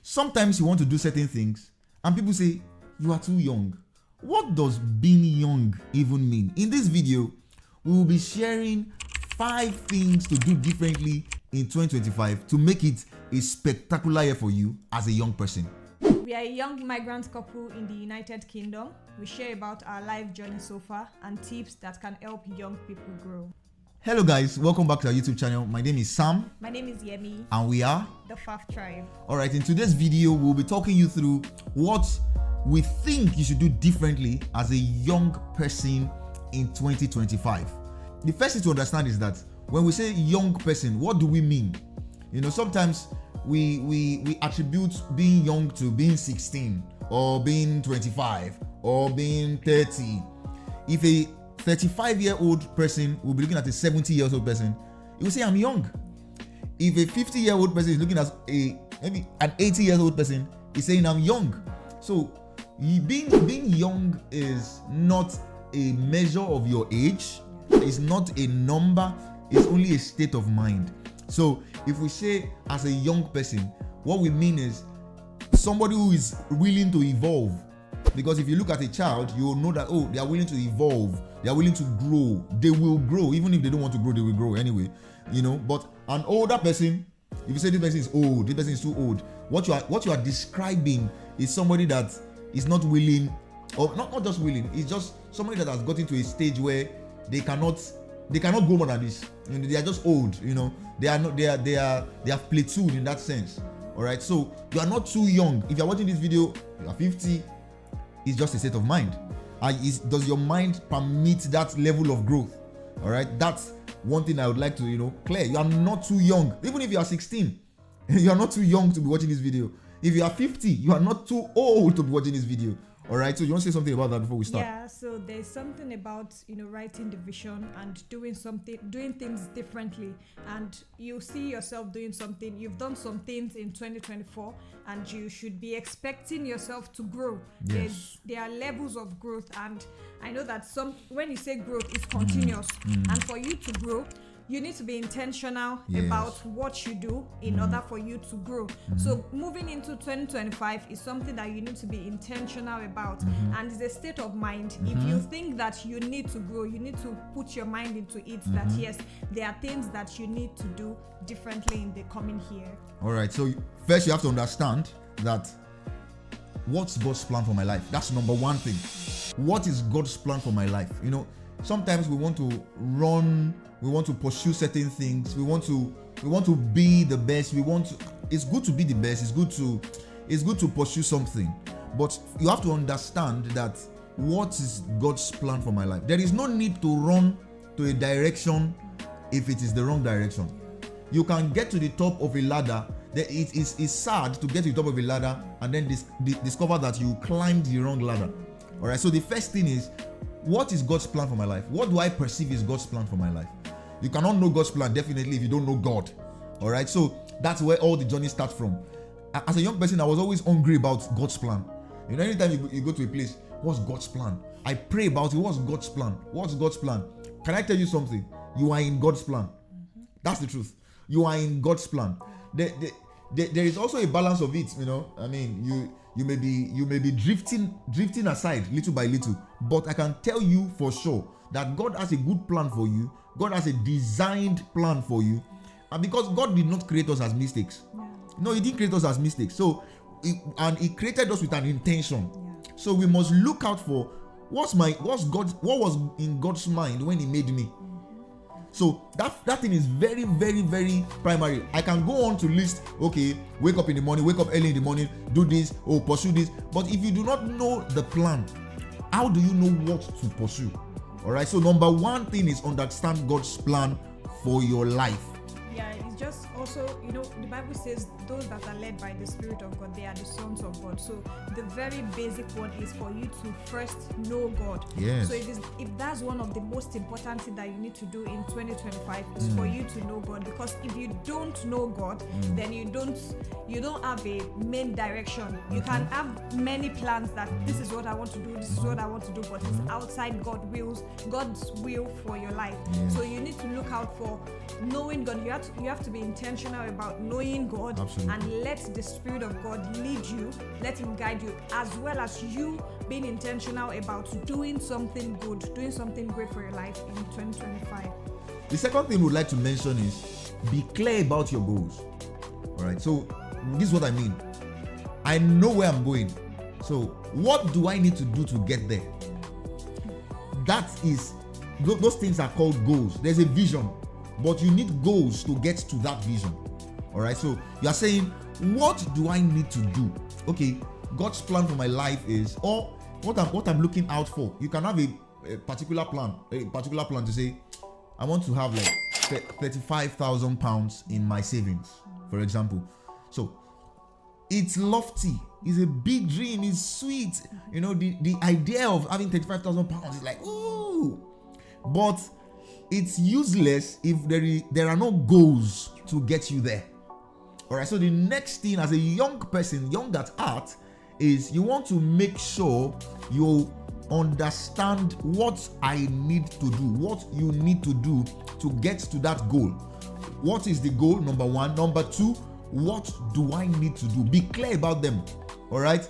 Sometimes you want to do certain things and people say you are too young. What does being young even mean? In this video, we will be sharing 5 things to do differently in 2025 to make it a spectacular year for you as a young person. We are a young immigrant couple in the United Kingdom. We share about our life journey so far and tips that can help young people grow. Hello guys, welcome back to our YouTube channel. My name is Sam. My name is Yemi. And we are the Faf Tribe. Alright, in today's video, we'll be talking you through what we think you should do differently as a young person in 2025. The first thing to understand is that when we say young person, what do we mean? You know, sometimes we attribute being young to being 16 or being 25 or being 30. If a 35-year-old person will be looking at a 70-year-old person, he will say, I'm young. If a 50-year-old person is looking at maybe an 80-year-old person, he's saying, I'm young. So being young is not a measure of your age. It's not a number. It's only a state of mind. So if we say as a young person, what we mean is somebody who is willing to evolve. Because if you look at a child, you will know that, oh, they are willing to evolve. They are willing to grow. They will grow. Even if they don't want to grow, they will grow anyway. You know, but an older person, if you say this person is old, this person is too old, what you are describing is somebody that is not willing, or not just willing, it's just somebody that has gotten to a stage where they cannot go more than this. You know, they are just old, you know. They have plateaued in that sense. All right, so you are not too young. If you are watching this video, you are 50. It's just a state of mind. Does your mind permit that level of growth? All right, that's one thing I would like to clear. You are not too young. Even if you are 16, you are not too young to be watching this video. If you are 50, you are not too old to be watching this video. All right, so you want to say something about that before we start? Yeah, so there's something about writing the vision and doing things differently, and you see yourself doing something. You've done some things in 2024, and you should be expecting yourself to grow. Yes. There are levels of growth, and I know that when you say growth, it's continuous, and for you to grow, you need to be intentional about what you do in order for you to grow. So moving into 2025 is something that you need to be intentional about, and it's a state of mind. If you think that you need to grow, you need to put your mind into it that yes, there are things that you need to do differently in the coming year. All right, so first you have to understand that what's God's plan for my life? That's number one thing. What is God's plan for my life? You know, sometimes we want to run, we want to pursue certain things, we want to be the best, it's good to be the best, it's good to pursue something, but you have to understand that what is God's plan for my life. There is no need to run to a direction if it is the wrong direction. You can get to the top of a ladder. It's sad to get to the top of a ladder and then discover that you climbed the wrong ladder. All right, so the first thing is, what is God's plan for my life? What do I perceive is God's plan for my life? You cannot know God's plan definitely if you don't know God. All right, so that's where all the journey starts from. As a young person, I was always hungry about God's plan. You know, anytime you go to a place, what's God's plan? I pray about it. What's God's plan? What's God's plan? Can I tell you something? You are in God's plan. That's the truth. You are in God's plan. There is also a balance of it. You know, I mean, you may be drifting aside little by little, but I can tell you for sure that God has a good plan for you. God has a designed plan for you, and because God did not create us as mistakes. No, He didn't create us as mistakes. So, He created us with an intention. So we must look out for what was in God's mind when He made me. So that thing is very, very, very primary. I can go on to list, okay, wake up in the morning, wake up early in the morning, do this, or pursue this. But if you do not know the plan, how do you know what to pursue? All right, so number one thing is understand God's plan for your life. Yeah, it's just also, the Bible says those that are led by the Spirit of God, they are the sons of God. So the very basic one is for you to first know God. Yes. So if that's one of the most important things that you need to do in 2025 is for you to know God, because if you don't know God, then you don't have a main direction. You can have many plans that this is what I want to do, this is what I want to do, but it's outside God's will for your life. So you need to look out for knowing God. You have have to be intentional about knowing God. Absolutely. And let the Spirit of God lead you, let Him guide you, as well as you being intentional about doing something good, doing something great for your life in 2025. The second thing we'd like to mention is be clear about your goals. All right, so this is what I mean. I know where I'm going. So what do I need to do to get there? That is, those things are called goals. There's a vision, but you need goals to get to that vision. All right, so you are saying, what do I need to do? Okay, God's plan for my life is, or what I'm looking out for. You can have a particular plan to say, I want to have like 35,000 pounds in my savings, for example. So it's lofty, it's a big dream, it's sweet. You know, the idea of having 35,000 pounds is like, ooh, but it's useless if there are no goals to get you there. All right, so the next thing as a young person, young at heart, is you want to make sure you understand what I need to do, what you need to do to get to that goal. What is the goal? Number one. Number two, what do I need to do? Be clear about them. All right.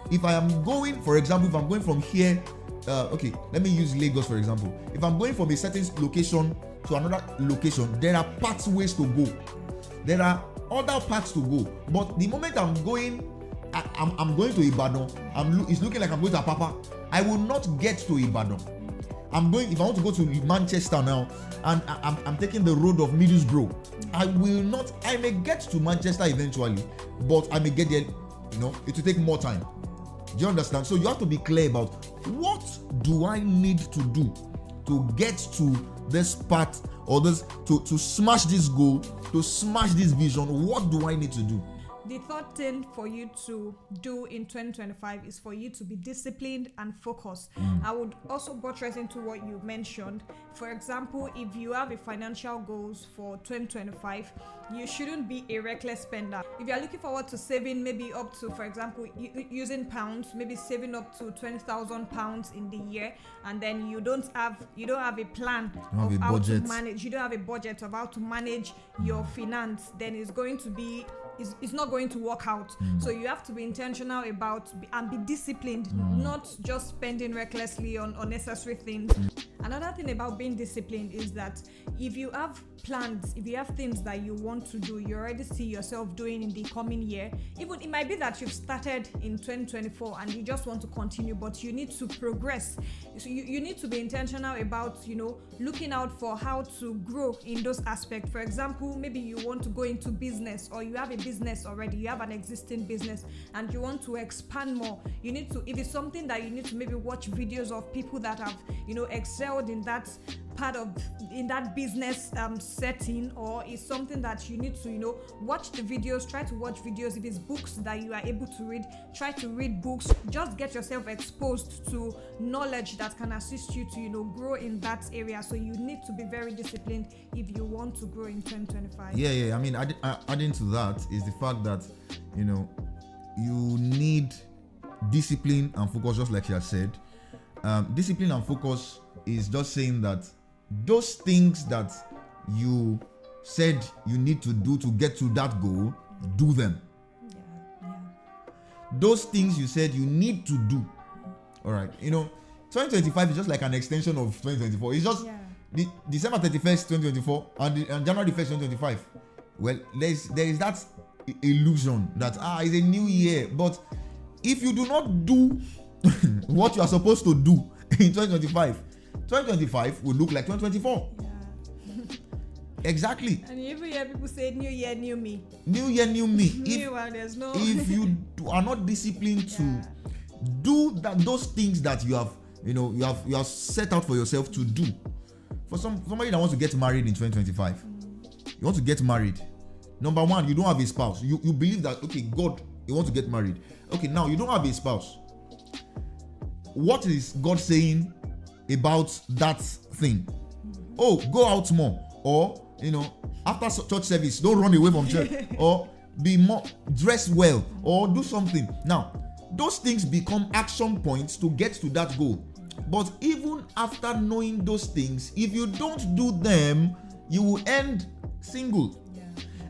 If I am going, for example, if I'm going from here, okay, let me use Lagos for example. If I'm going from a certain location to another location, there are pathways to go. There are other paths to go. But the moment I'm going to Ibadan, it's looking like I'm going to Apapa. I will not get to Ibadan. If I want to go to Manchester now, and I'm taking the road of Middlesbrough, I may get to Manchester eventually, but I may get there, it will take more time. Do you understand? So you have to be clear about what do I need to do to get to this path, or this to smash this goal, to smash this vision. What do I need to do? The third thing for you to do in 2025 is for you to be disciplined and focused. I would also buttress into what you mentioned. For example, if you have a financial goals for 2025, you shouldn't be a reckless spender. If you are looking forward to saving maybe up to, for example, using pounds, maybe saving up to 20,000 pounds in the year, and then you don't have a plan of how to manage. You don't have a budget of how to manage your finance. Then it's not going to work out. So you have to be intentional about and be disciplined, not just spending recklessly on unnecessary things. Another thing about being disciplined is that if you have plans, if you have things that you want to do, you already see yourself doing in the coming year. Even it might be that you've started in 2024 and you just want to continue, but you need to progress. So you need to be intentional about, looking out for how to grow in those aspects. For example, maybe you want to go into business, or you have a business already, you have an existing business and you want to expand more. You need to, if it's something that you need to maybe watch videos of people that have, excelled in that part of in that business setting, or is something that you need to watch the videos, try to watch videos. If it's books that you are able to read, try to read books. Just get yourself exposed to knowledge that can assist you to grow in that area. So you need to be very disciplined if you want to grow in 2025. I mean, adding to that is the fact that you need discipline and focus, just like she has said. Discipline and focus is just saying that those things that you said you need to do to get to that goal, do them. Those things you said you need to do. All right. 2025 is just like an extension of 2024. It's just December 31st, 2024 and January 1st, 2025. Well, there is that illusion that it's a new year. But if you do not do what you are supposed to do in 2025 will look like 2024. Exactly. And you even hear people say, "New year, new me." New year, new me. If you are not disciplined to do those things that you have set out for yourself to do. For somebody that wants to get married in 2025, you want to get married. Number one, you don't have a spouse. You believe that, okay, God, you want to get married. Okay, now you don't have a spouse. What is God saying about that thing? Oh, go out more, or after church service, don't run away from church, or be more, dress well, or do something. Now, those things become action points to get to that goal. But even after knowing those things, if you don't do them, you will end single.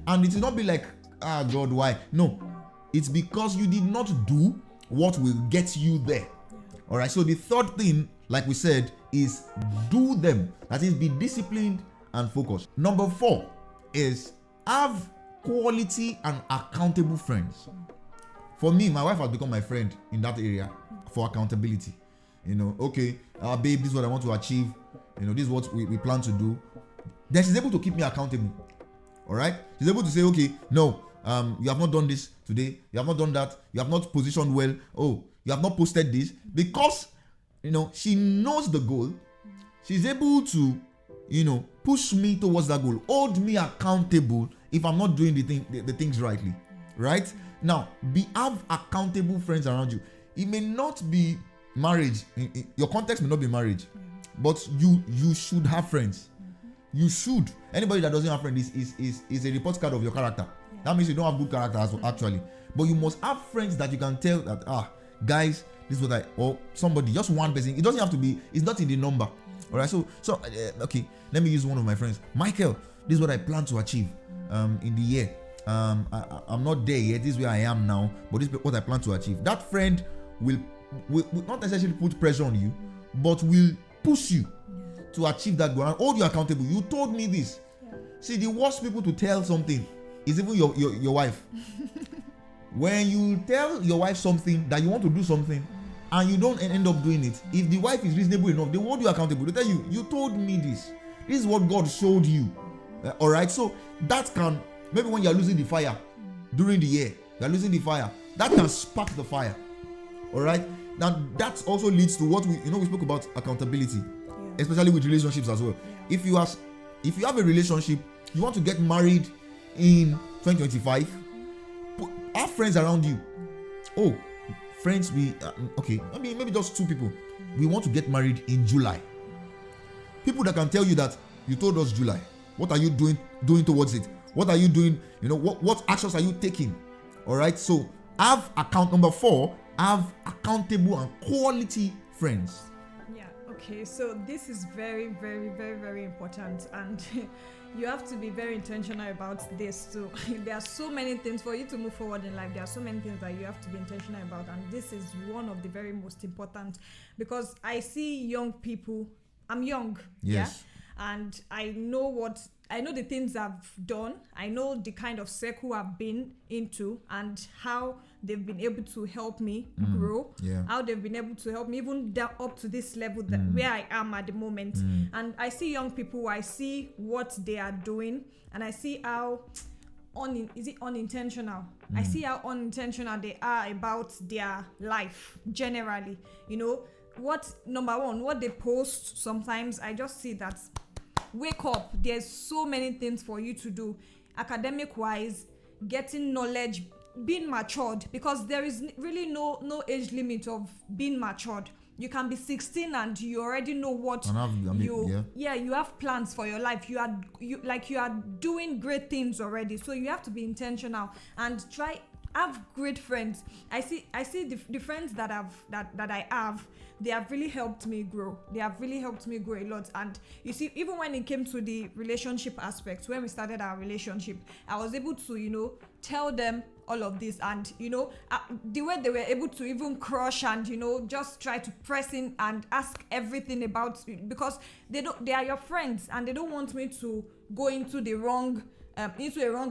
And it will not be like, God, why? No, it's because you did not do what will get you there. All right. So the third thing, like we said, is do them. That is, be disciplined and focused. Number 4 is have quality and accountable friends. For me, my wife has become my friend in that area for accountability. Okay, babe, this is what I want to achieve. This is what we plan to do. Then she's able to keep me accountable. All right, she's able to say, okay, no, you have not done this today. You have not done that. You have not positioned well. Oh, you have not posted this, because she knows the goal. She's able to push me towards that goal, hold me accountable if I'm not doing the things rightly. Right now, have accountable friends around you. It may not be marriage. Your context may not be marriage, but you should have friends. You should. Anybody that doesn't have friends is a report card of your character. That means you don't have good character actually. But you must have friends that you can tell that, guys, this is what or somebody, just one person. It doesn't have to be. It's not in the number. All right. So okay. Let me use one of my friends, Michael. This is what I plan to achieve in the year. I'm not there yet. This is where I am now, but this is what I plan to achieve. That friend will not necessarily put pressure on you, but will push you to achieve that goal and hold you accountable. You told me this. See, the worst people to tell something is even your wife. When you tell your wife something that you want to do something and you don't end up doing it, if the wife is reasonable enough, they hold you accountable. They tell you, you told me this. This is what God showed you. All right. So that can, maybe when you're losing the fire during the year, you're losing the fire, that can spark the fire. All right. Now that also leads to what we spoke about accountability, especially with relationships as well. If you have a relationship, you want to get married in 2025, have friends around you. Oh, friends, maybe just 2 people. We want to get married in July. People that can tell you that you told us July. What are you doing towards it? What are you doing? What actions are you taking? All right. So number 4, have accountable and quality friends. Yeah. Okay. So this is very, very, very, very important, and you have to be very intentional about this too. There are so many things for you to move forward in life. There are so many things that you have to be intentional about, and this is one of the very most important, because I see young people. I'm young. Yes. Yeah? And I know the things I've done. I know the kind of circle I've been into and how they've been able to help me grow. Yeah. How they've been able to help me even up to this level where I am at the moment. And I see young people, I see what they are doing, and I see how unintentional? I see how unintentional they are about their life generally. Number one, what they post sometimes, I just see that, wake up, there's so many things for you to do, academic wise, getting knowledge, being matured, because there is really no age limit of being matured. You can be 16 and you already know what you have plans for your life. You are doing great things already. So you have to be intentional and have great friends. I see the friends that I have, they have really helped me grow. They have really helped me grow a lot. And you see, even when it came to the relationship aspect, when we started our relationship, I was able to, tell them all of this, and the way they were able to even crush and just try to press in and ask everything about, because they are your friends and they don't want me to go into a wrong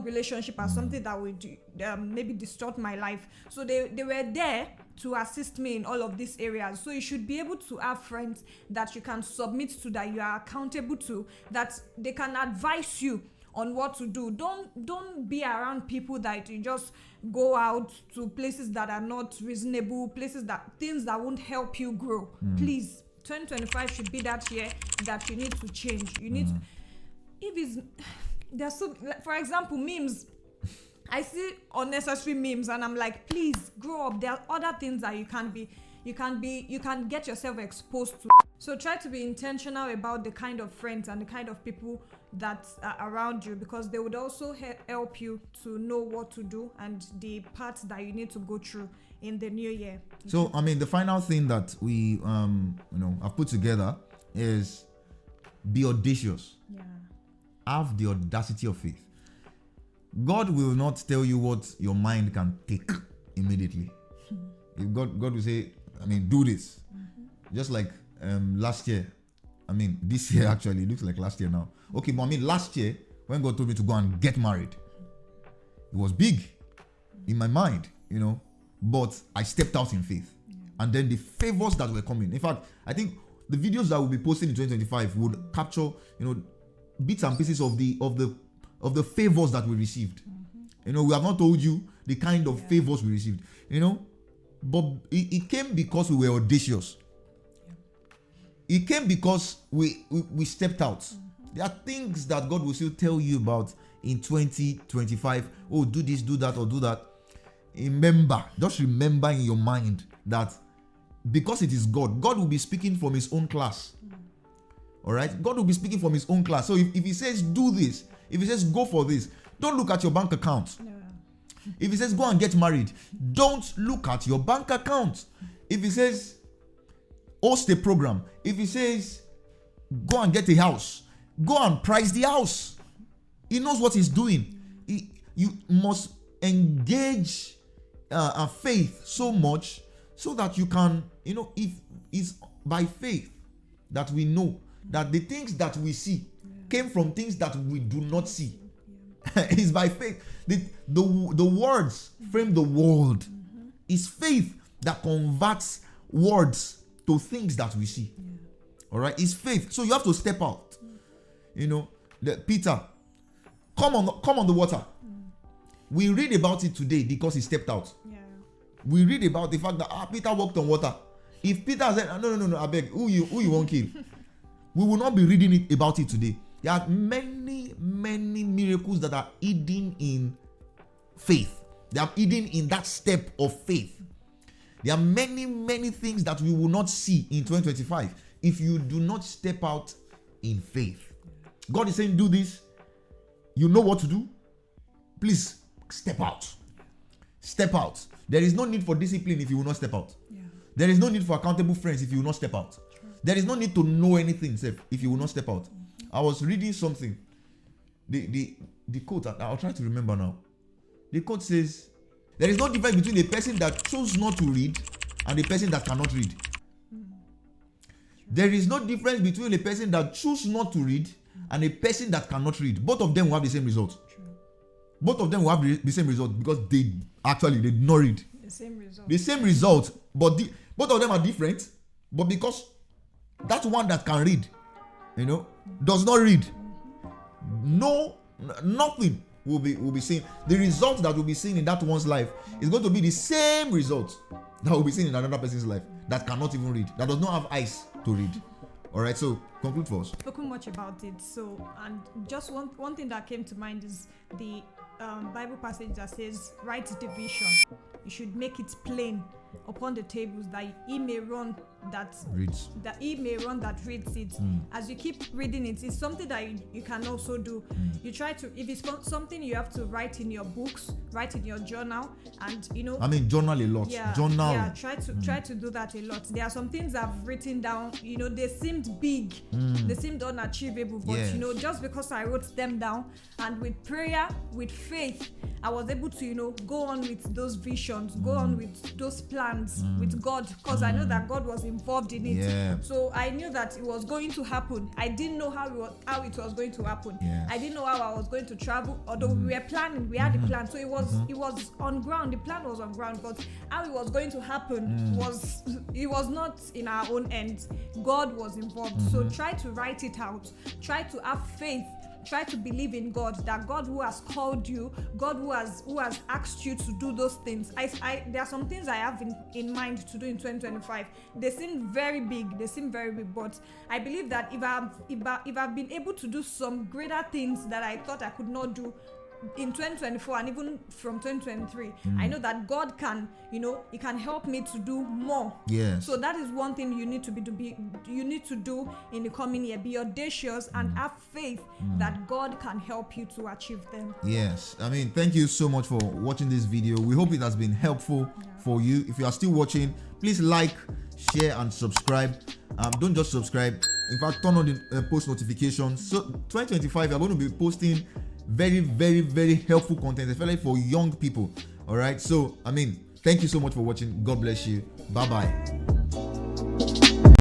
relationship as something that would maybe distort my life. So they were there to assist me in all of these areas. So you should be able to have friends that you can submit to, that you are accountable to, that they can advise you on what to do. Don't be around people that you just go out to places that are not reasonable, things that won't help you grow. Please, 2025 should be that year that you need to change. You need there's so, for example, memes. I see unnecessary memes and I'm like, please grow up. There are other things that you can get yourself exposed to. So try to be intentional about the kind of friends and the kind of people that are around you, because they would also help you to know what to do and the paths that you need to go through in the new year. So, the final thing that we, have put together is be audacious. Yeah. Have the audacity of faith. God will not tell you what your mind can take immediately. If God will say, do this. Just like last year. This year actually. It looks like last year now. Okay, but last year, when God told me to go and get married, it was big in my mind, but I stepped out in faith. And then the favors that were coming. In fact, I think the videos that we'll be posting in 2025 would capture, bits and pieces of the favors that we received. We have not told you the kind of favors we received, but it came because we were audacious. It came because we stepped out. There are things that God will still tell you about in 2025. Oh, do this, do that, or do that. Just remember in your mind that because it is God will be speaking from his own class. All right? God will be speaking from his own class. So if he says do this, if he says go for this, don't look at your bank account. No. If he says go and get married, don't look at your bank account. If he says host a program, if he says go and get a house, go and price the house. He knows what he's doing. You must engage faith so much so that you can, if it's by faith that we know that the things that we see came from things that we do not see. It's by faith. The words frame the world. It's faith that converts words to things that we see. All right, it's faith. So you have to step out. Peter, come on the water. We read about it today because he stepped out. We read about the fact that Peter walked on water. If Peter said, no, I beg, who you won't kill, we will not be reading about it today. There are many, many miracles that are hidden in faith. They are hidden in that step of faith. There are many, many things that we will not see in 2025 if you do not step out in faith. God is saying, do this. You know what to do. Please step out. Step out. There is no need for discipline if you will not step out. There is no need for accountable friends if you will not step out. There is no need to know anything if you will not step out. I was reading something. The quote, I'll try to remember now. The quote says, there is no difference between a person that chose not to read and a person that cannot read. There is no difference between a person that chooses not to read and a person that cannot read. Both of them will have the same result. Both of them will have the same result because they did not read. The same result, but both of them are different. But because that one that can read, does not read, nothing will be seen. The result that will be seen in that one's life is going to be the same result that will be seen in another person's life that cannot even read, that does not have eyes to read. All right, so conclude for us. Spoken much about it. So, and just one thing that came to mind is the Bible passage that says, write the vision. You should make it plain upon the tables that he may run that reads. That he may run that reads it. As you keep reading it, it's something that you can also do. You try to, if it's something you have to write in your books, write in your journal, and journal a lot. Journal. Yeah, try to do that a lot. There are some things I've written down, they seemed big, they seemed unachievable, but just because I wrote them down, and with prayer, with faith, I was able to go on with those visions, go on with those plans with God, because I know that God was involved in it. Yeah. So I knew that it was going to happen. I didn't know how it was going to happen. Yes. I didn't know how I was going to travel, although we were planning, we had a plan. So it was on ground. The plan was on ground, but how it was going to happen was not in our own end. God was involved. So try to write it out. Try to have faith. Try to believe in God, that God who has called you, God who has asked you to do those things. There are some things I have in mind to do in 2025. They seem very big, but I believe that if I've been able to do some greater things that I thought I could not do in 2024 and even from 2023, I know that God can, He can help me to do more. Yes. So that is one thing you need to do in the coming year. Be audacious and have faith that God can help you to achieve them. Yes. Thank you so much for watching this video. We hope it has been helpful for you. If you are still watching, please like, share, and subscribe. Don't just subscribe. In fact, turn on the post notifications. So 2025, we are going to be posting very, very, very helpful content, especially for young people. All right. So, thank you so much for watching. God bless you. Bye bye.